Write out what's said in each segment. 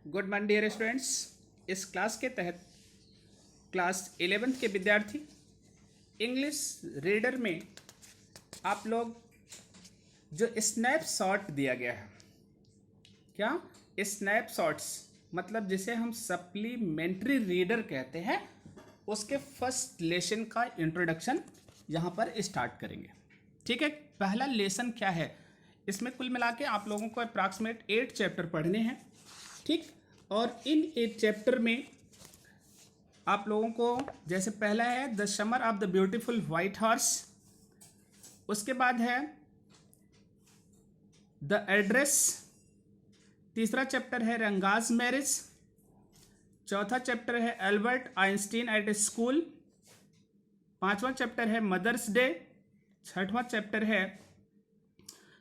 Good morning dear students. इस class के तहत क्लास 11th के विद्यार्थी इंग्लिश रीडर में आप लोग जो स्नैपशॉट दिया गया है, क्या स्नैपशॉट्स मतलब जिसे हम सप्लीमेंट्री रीडर कहते हैं, उसके फर्स्ट लेसन का इंट्रोडक्शन यहाँ पर स्टार्ट करेंगे। ठीक है, पहला लेसन क्या है, इसमें कुल मिला के आप लोगों को अप्रॉक्सीमेट 8 चैप्टर पढ़ने हैं। ठीक, और इन 8 चैप्टर में आप लोगों को जैसे पहला है the summer of the beautiful white horse, उसके बाद है द एड्रेस, तीसरा चैप्टर है रंगाज मैरिज, चौथा चैप्टर है एल्बर्ट आइंस्टीन एट स्कूल, पांचवा चैप्टर है मदर्स डे, छठवां चैप्टर है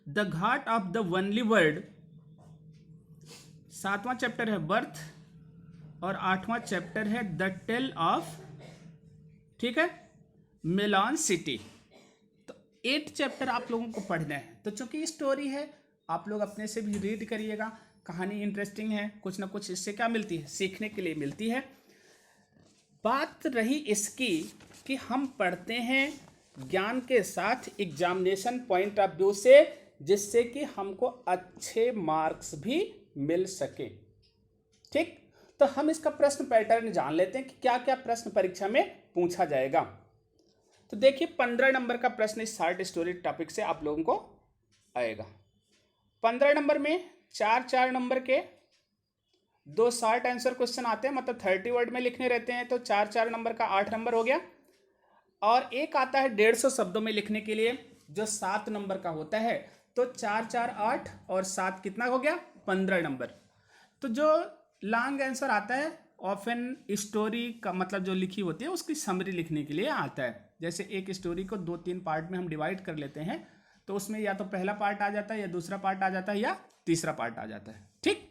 the Ghat of the only word, सातवां चैप्टर है बर्थ और आठवां चैप्टर है द टेल ऑफ, ठीक है, मिलान सिटी। तो 8 चैप्टर आप लोगों को पढ़ना है। तो चूंकि स्टोरी है, आप लोग अपने से भी रीड करिएगा, कहानी इंटरेस्टिंग है, कुछ ना कुछ इससे क्या मिलती है, सीखने के लिए मिलती है। बात रही इसकी कि हम पढ़ते हैं ज्ञान के साथ एग्जामिनेशन पॉइंट ऑफ व्यू से, जिससे कि हमको अच्छे मार्क्स भी मिल सके। ठीक, तो हम इसका प्रश्न पैटर्न जान लेते हैं कि क्या क्या प्रश्न परीक्षा में पूछा जाएगा। तो देखिए 15 नंबर का प्रश्न इस शॉर्ट स्टोरी टॉपिक से आप लोगों को आएगा। 15 नंबर में 4 नंबर के 2 शॉर्ट आंसर क्वेश्चन आते हैं, मतलब 30 वर्ड में लिखने रहते हैं। तो 4 नंबर का 8 नंबर हो गया, और एक आता है 150 शब्दों में लिखने के लिए जो 7 नंबर का होता है। तो 4 8 और 7 कितना हो गया, 15 नंबर। तो जो लॉन्ग आंसर आता है ऑफन स्टोरी का मतलब जो लिखी होती है उसकी समरी लिखने के लिए आता है। जैसे एक स्टोरी को 2-3 पार्ट में हम डिवाइड कर लेते हैं, तो उसमें या तो पहला पार्ट आ जाता है, या दूसरा पार्ट आ जाता है, या तीसरा पार्ट आ जाता है। ठीक,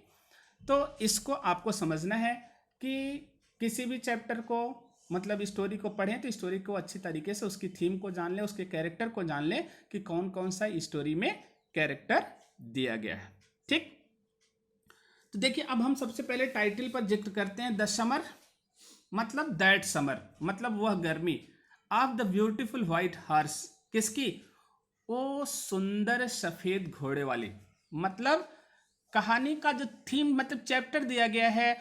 तो इसको आपको समझना है कि किसी भी चैप्टर को मतलब स्टोरी को पढ़ें तो स्टोरी को अच्छी तरीके से उसकी थीम को जान लें, उसके कैरेक्टर को जान लें कि कौन कौन सा स्टोरी में कैरेक्टर दिया गया है। ठीक, तो देखिए अब हम सबसे पहले टाइटल पर जिक्र करते हैं। द समर मतलब दैट समर मतलब वह गर्मी, of the beautiful white horse किसकी, ओ सुंदर सफेद घोड़े वाली। मतलब कहानी का जो थीम मतलब चैप्टर दिया गया है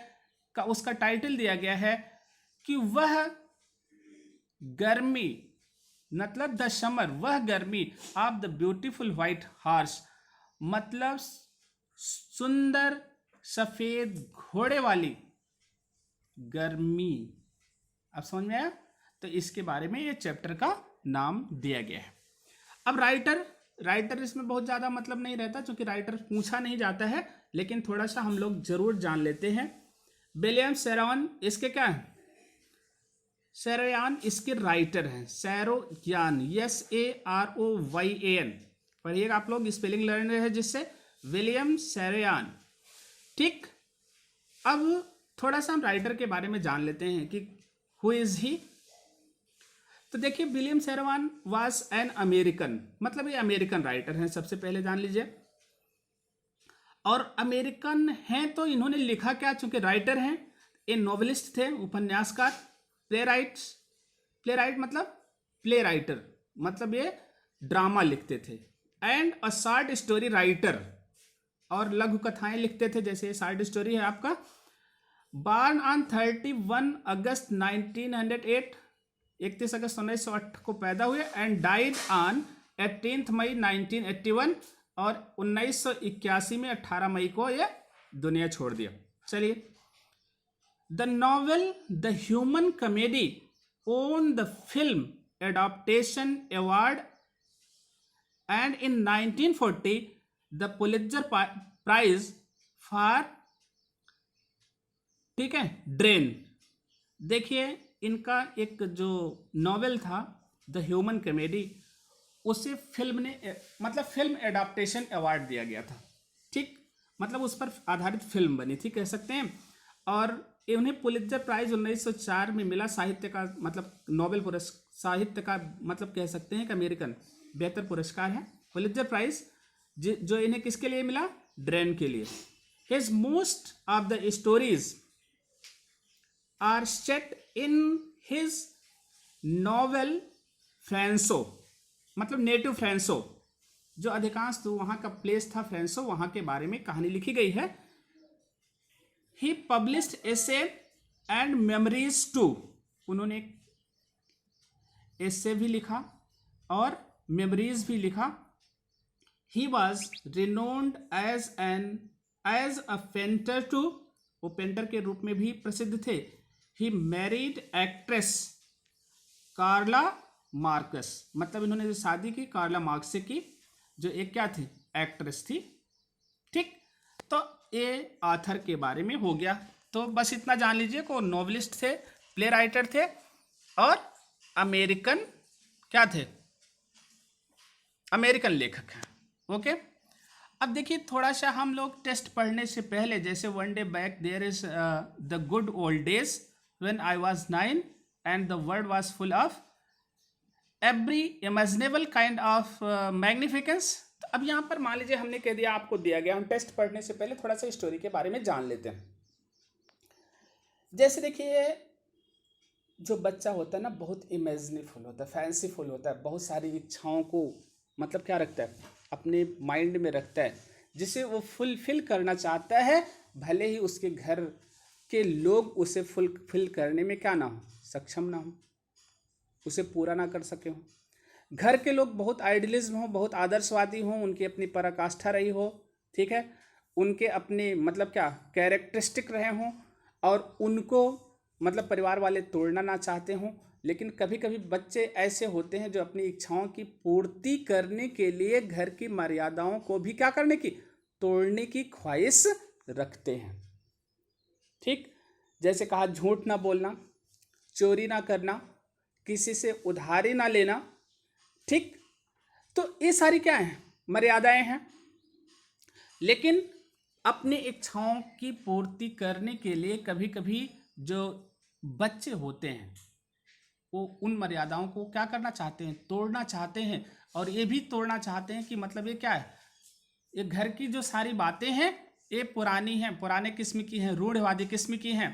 का उसका टाइटल दिया गया है कि वह गर्मी मतलब द समर वह गर्मी of the beautiful white horse मतलब सुंदर सफेद घोड़े वाली गर्मी। अब समझ में आया? तो इसके बारे में ये चैप्टर का नाम दिया गया है। अब राइटर इसमें बहुत ज़्यादा मतलब नहीं रहता, क्योंकि राइटर पूछा नहीं जाता है, लेकिन थोड़ा सा हम लोग जरूर जान लेते हैं। विलियम सैरोयान इसके क्या है, सैरोयान इसके राइटर हैं। सैरोयान SAROYAN पढ़िएगा आप लोग, स्पेलिंग लर्नर है जिससे, विलियम सैरोयान। ठीक, अब थोड़ा सा हम राइटर के बारे में जान लेते हैं कि हु इज ही। तो देखिए विलियम सैरोयान वाज एन अमेरिकन, मतलब ये अमेरिकन राइटर हैं, सबसे पहले जान लीजिए। और अमेरिकन हैं तो इन्होंने लिखा क्या, चूंकि राइटर हैं, ये नॉवेलिस्ट थे, उपन्यासकार, प्लेराइट मतलब प्ले राइटर मतलब ये ड्रामा लिखते थे, and a short story writer और लघु कथाएं लिखते थे। जैसे शॉर्ट स्टोरी है आपका। बॉर्न ऑन 31 अगस्त 1908 31 अगस्त 1908 को पैदा हुए, एंड डाइड ऑन 18 मई 1981 और 1981 में 18 मई को ये दुनिया छोड़ दिया। चलिए, the novel the Human Comedy won the film adaptation award, and in 1940 the Pulitzer prize for, ठीक है, ड्रेन। देखिए इनका एक जो नॉवेल था द ह्यूमन कॉमेडी, उसे फिल्म ने मतलब फिल्म एडाप्टेशन अवार्ड दिया गया था। ठीक, मतलब उस पर आधारित फिल्म बनी थी कह सकते हैं, और उन्हें पुलित्जर प्राइज 1904 में मिला, साहित्य का मतलब नोबेल पुरस्कार, साहित्य का मतलब कह सकते हैं कि अमेरिकन बेहतर पुरस्कार है पुलित्जर प्राइज, जो इन्हें किसके लिए मिला, ड्रेन के लिए। His most of the stories are set in his novel फ्रांसो, मतलब नेटिव फ्रांसो, जो अधिकांश तो वहां का प्लेस था फ्रांसो, वहां के बारे में कहानी लिखी गई है। He published essay and memories too, उन्होंने एसे भी लिखा और मेमोरीज भी लिखा। He was renowned as a painter too, वो पेंटर के रूप में भी प्रसिद्ध थे। He married actress Carla Marcus, मतलब इन्होंने जो शादी की कार्ला मार्क्स से की, जो एक क्या थी, एक्ट्रेस थी। ठीक, तो ये आथर के बारे में हो गया। तो बस इतना जान लीजिए को नॉवलिस्ट थे, प्ले राइटर थे और अमेरिकन क्या थे, अमेरिकन लेखक हैं। ओके, अब देखिए थोड़ा सा हम लोग टेस्ट पढ़ने से पहले, जैसे one day back there is the good old days when I was 9 and the world was full of every imaginable kind of magnificence. तो अब यहाँ पर मान लीजिए हमने कह दिया, आपको दिया गया, हम टेस्ट पढ़ने से पहले थोड़ा सा स्टोरी के बारे में जान लेते हैं। जैसे देखिए जो बच्चा होता है ना, बहुत इमेजिनफुल होता है, फैंसीफुल होता है, बहुत सारी इच्छाओं को मतलब क्या रखता है, अपने माइंड में रखता है, जिसे वो फुलफिल करना चाहता है, भले ही उसके घर के लोग उसे फुलफिल करने में क्या ना हो, सक्षम ना हो, उसे पूरा ना कर सके हो। घर के लोग बहुत आइडियलिज्म हो, बहुत आदर्शवादी हो, उनकी अपनी पराकाष्ठा रही हो, ठीक है, उनके अपने मतलब क्या कैरेक्टरिस्टिक रहे हों, और उनको मतलब परिवार वाले तोड़ना ना चाहते हों। लेकिन कभी कभी बच्चे ऐसे होते हैं जो अपनी इच्छाओं की पूर्ति करने के लिए घर की मर्यादाओं को भी क्या करने की, तोड़ने की ख्वाहिश रखते हैं। ठीक, जैसे कहा झूठ ना बोलना, चोरी ना करना, किसी से उधारी ना लेना। ठीक, तो ये सारी क्या है, मर्यादाएं हैं। लेकिन अपनी इच्छाओं की पूर्ति करने के लिए कभी कभी जो बच्चे होते हैं वो उन मर्यादाओं को क्या करना चाहते हैं, तोड़ना चाहते हैं। और ये भी तोड़ना चाहते हैं कि मतलब ये क्या है, ये घर की जो सारी बातें हैं ये पुरानी हैं, पुराने किस्म की हैं, रूढ़िवादी किस्म की हैं,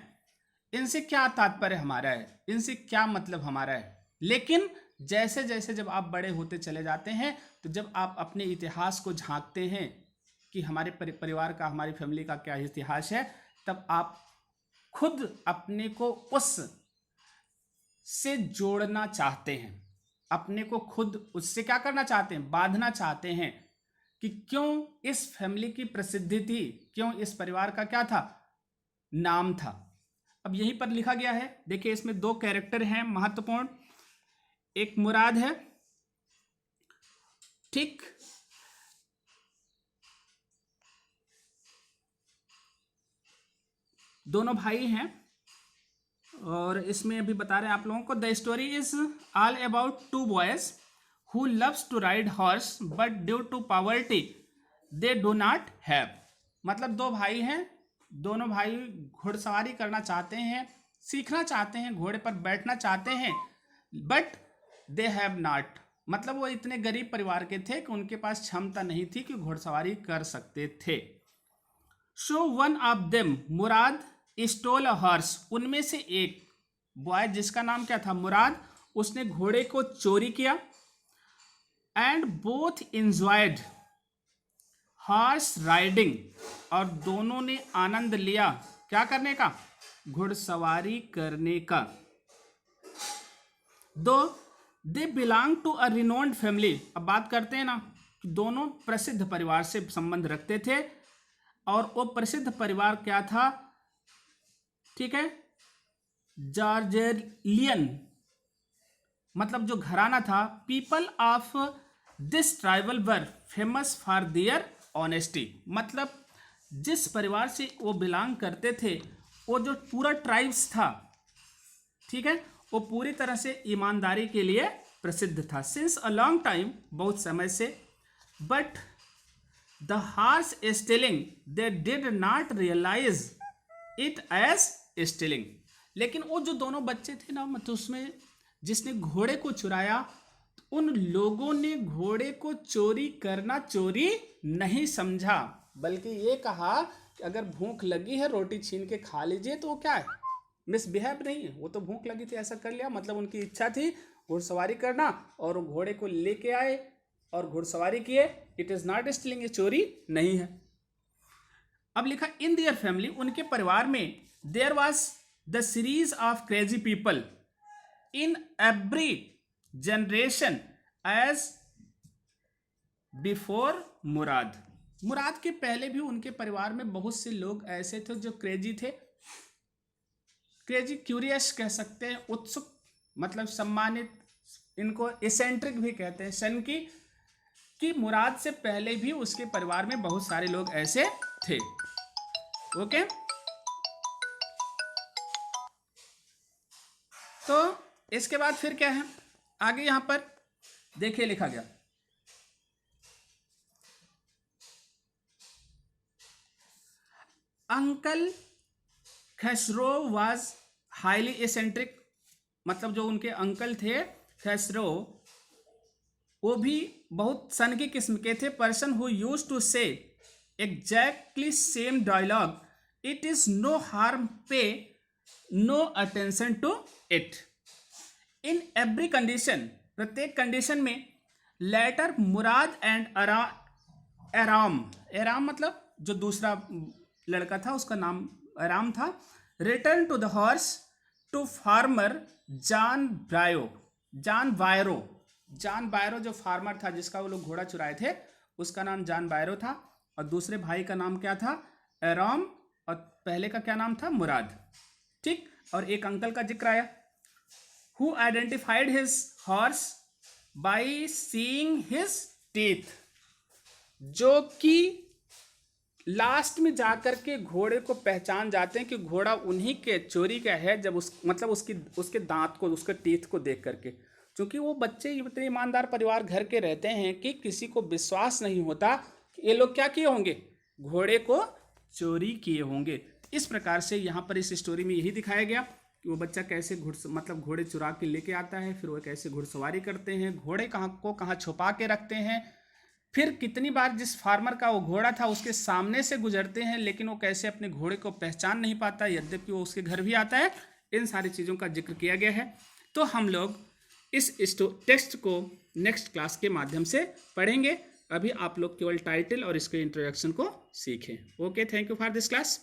इनसे क्या तात्पर्य हमारा है, इनसे क्या मतलब हमारा है। लेकिन जैसे जैसे जब आप बड़े होते चले जाते हैं, तो जब आप अपने इतिहास को झांकते हैं कि हमारे परिवार का, हमारी फैमिली का क्या इतिहास है, तब आप खुद अपने को उस से जोड़ना चाहते हैं, अपने को खुद उससे क्या करना चाहते हैं, बांधना चाहते हैं कि क्यों इस फैमिली की प्रसिद्धि थी, क्यों इस परिवार का क्या था, नाम था। अब यहीं पर लिखा गया है, देखिए इसमें दो कैरेक्टर हैं महत्वपूर्ण, एक मुराद है, ठीक, दोनों भाई हैं। और इसमें अभी बता रहे हैं आप लोगों को, the story is all about two boys who loves to ride horse but due to poverty they do not have. मतलब दो भाई हैं, दोनों भाई घुड़सवारी करना चाहते हैं, सीखना चाहते हैं, घोड़े पर बैठना चाहते हैं, बट दे हैव नॉट, मतलब वो इतने गरीब परिवार के थे कि उनके पास क्षमता नहीं थी कि घुड़सवारी कर सकते थे। So one of them Murad stole a horse, उनमें से एक बॉय जिसका नाम क्या था, मुराद, उसने घोड़े को चोरी किया। And both enjoyed horse riding, और दोनों ने आनंद लिया क्या करने का, घुड़सवारी करने का। Though they belong to a renowned family, अब बात करते हैं ना, दोनों प्रसिद्ध परिवार से संबंध रखते थे, और वो प्रसिद्ध परिवार क्या था, ठीक है, जॉर्जेलियन, मतलब जो घराना था। People of this tribal were famous for their honesty, मतलब जिस परिवार से वो बिलोंग करते थे, वो जो पूरा ट्राइब्स था, ठीक है, वो पूरी तरह से ईमानदारी के लिए प्रसिद्ध था। सिंस अ लॉन्ग टाइम, बहुत समय से। But the horse stealing they did not realise it as stealing, लेकिन वो जो दोनों बच्चे थे ना, मतलब उसमें जिसने घोड़े को चुराया, उन लोगों ने घोड़े को चोरी करना चोरी नहीं समझा, बल्कि ये कहा कि अगर भूख लगी है रोटी छीन के खा लीजिए, तो वो क्या है, मिसबिहेव नहीं है, वो तो भूख लगी थी ऐसा कर लिया, मतलब उनकी इच्छा थी घुड़सवारी करना और वो घोड़े को लेके आए और घुड़सवारी किए। इट इज नॉट स्टीलिंग, ये चोरी नहीं है। अब लिखा इन दियर फैमिली, उनके परिवार में there was the series of crazy people in every generation as before Mourad. Mourad के पहले भी उनके परिवार में बहुत से लोग ऐसे थे जो क्रेजी थे, क्रेजी क्यूरियस कह सकते हैं, उत्सुक मतलब सम्मानित, इनको एसेंट्रिक भी कहते हैं, सनकी, कि मुराद से पहले भी उसके परिवार में बहुत सारे लोग ऐसे थे। ओके, तो इसके बाद फिर क्या है आगे यहां पर देखिए लिखा गया, अंकल खसरो वाज हाईली एसेंट्रिक, मतलब जो उनके अंकल थे खसरो, वो भी बहुत सन की किस्म के थे। Person who use to say exactly same dialogue, it is no harm, pay no attention to it, in every condition, प्रत्येक कंडीशन में, later Mourad and Aram, Aram मतलब जो दूसरा लड़का था उसका नाम आराम था, return to the horse to farmer John Byro, John Byro, John Byro जो फार्मर था जिसका वो लोग घोड़ा चुराए थे, उसका नाम जॉन बायरो था, और दूसरे भाई का नाम क्या था, एराम, और पहले का क्या नाम था, मुराद। ठीक, और एक अंकल का जिक्र आया, who identified his horse by seeing his teeth, जो कि लास्ट में जाकर के घोड़े को पहचान जाते हैं कि घोड़ा उन्हीं के चोरी का है, जब मतलब उसके दांत को, उसके टीथ को देख करके, क्योंकि वो बच्चे इतने ईमानदार परिवार घर के रहते हैं कि किसी को विश्वास नहीं होता कि ये लोग क्या किए होंगे, घोड़े को चोरी किए होंगे। इस प्रकार से यहाँ पर इस स्टोरी में यही दिखाया गया कि वो बच्चा कैसे मतलब घोड़े चुरा के लेके आता है, फिर वो कैसे घुड़सवारी करते हैं, घोड़े कहाँ छुपा के रखते हैं, फिर कितनी बार जिस फार्मर का वो घोड़ा था उसके सामने से गुजरते हैं, लेकिन वो कैसे अपने घोड़े को पहचान नहीं पाता यद्यपि वो उसके घर भी आता है। इन सारी चीज़ों का जिक्र किया गया है। तो हम लोग इस टेक्स्ट को नेक्स्ट क्लास के माध्यम से पढ़ेंगे। अभी आप लोग केवल टाइटल और इसके इंट्रोडक्शन को सीखें। Okay, thank you for this class.